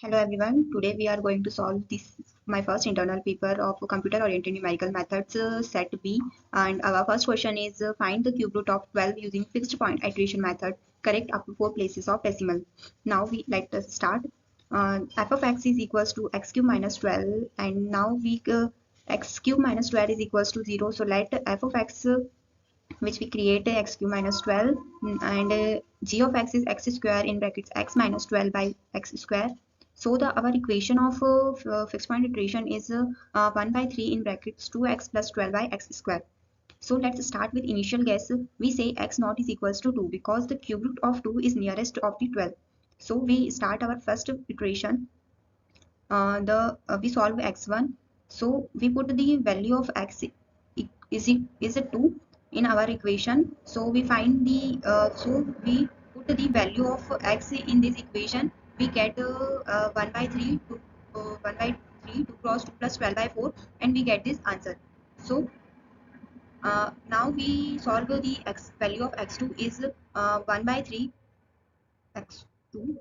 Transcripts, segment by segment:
Hello everyone. Today we are going to solve this my first internal paper of computer oriented numerical methods set B, and our first question is find the cube root of 12 using fixed point iteration method. Correct up to 4 places of decimal. Now let us start. F of x is equals to x cube minus 12, and now we x cube minus 12 is equals to 0. So let f of x which we create x cube minus 12, and g of x is x square in brackets x minus 12 by x square. So our equation of fixed point iteration is 1 by 3 in brackets 2x plus 12 by x square. So let's start with initial guess. We say x naught is equals to 2 because the cube root of 2 is nearest of the 12. So we start our first iteration. We solve x1. So we put the value of x is a 2 in our equation. So we find the we put the value of x in this equation. We get 1 by 3 to 1 by 3 2 cross 2 plus 12 by 4, and we get this answer. So now we solve the x value of x2 is 1 by 3 x2.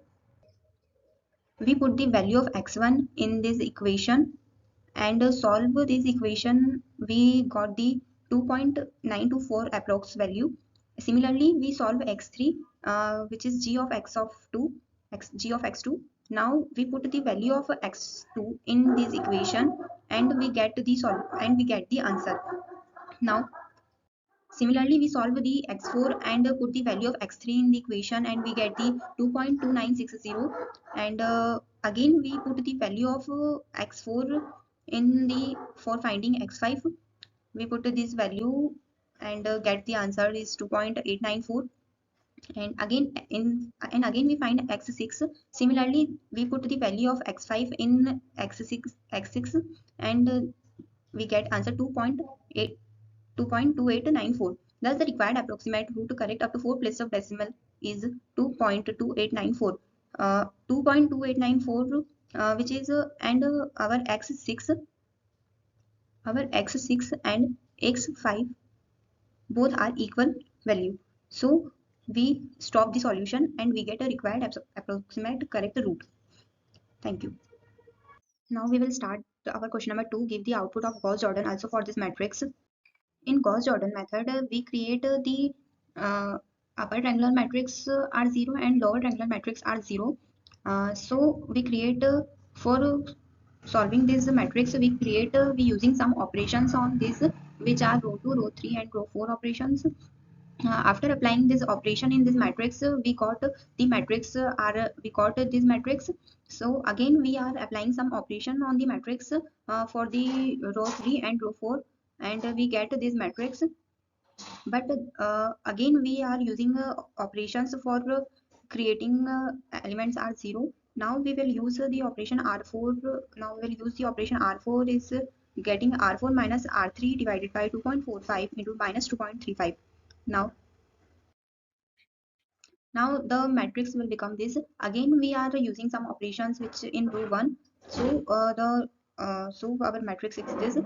We put the value of x1 in this equation and solve this equation. We got the 2.924 approx value. Similarly, we solve x3, which is g of x of 2, g of x2. Now we put the value of x2 in this equation, and we get the answer. Now similarly, we solve the x4 and put the value of x3 in the equation, and we get the 2.2960, and again we put the value of x4 in the for finding x5. We put this value and get the answer is 2.894, and again we find x6. Similarly, we put the value of x5 in x6, and we get answer 2.2894. Thus, the required approximate root to correct up to 4 places of decimal is 2.2894. 2.2894, which is our x6 and x5 both are equal value. So we stop the solution and we get a required approximate correct root. Thank you. Now we will start our question number 2. Give the output of Gauss-Jordan also for this matrix. In Gauss-Jordan method, we create the upper triangular matrix are 0 and lower triangular matrix are 0. So we create for solving this matrix, we create we using some operations on this, which are row 2, row 3 and row 4 operations. After applying this operation in this matrix, we got the matrix we got this matrix. So again we are applying some operation on the matrix for the row 3 and row 4, and we get this matrix. But again we are using operations for creating elements are 0. Now we will use the operation r4. Now we will use the operation r4 is getting r4 minus r3 divided by 2.45 into minus 2.35. Now the matrix will become this. Again we are using some operations which in row 1. So so our matrix is this.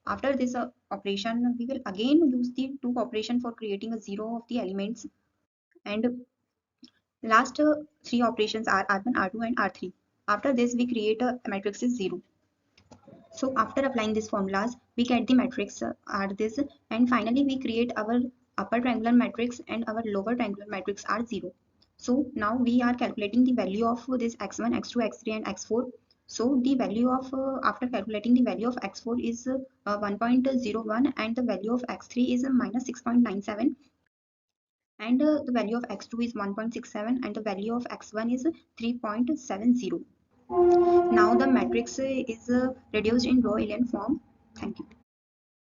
After this operation, we will again use the 2 operation for creating a 0 of the elements, and last 3 operations are r1, r2 and r3. After this we create a matrix is 0. So after applying these formulas, we get the matrix are this, and finally we create our upper triangular matrix and our lower triangular matrix are 0. So now we are calculating the value of this x1, x2, x3 and x4. So the value of after calculating the value of x4 is 1.01, and the value of x3 is minus 6.97, and the value of x2 is 1.67, and the value of x1 is 3.70. Now the matrix is reduced in row elen form. Thank you.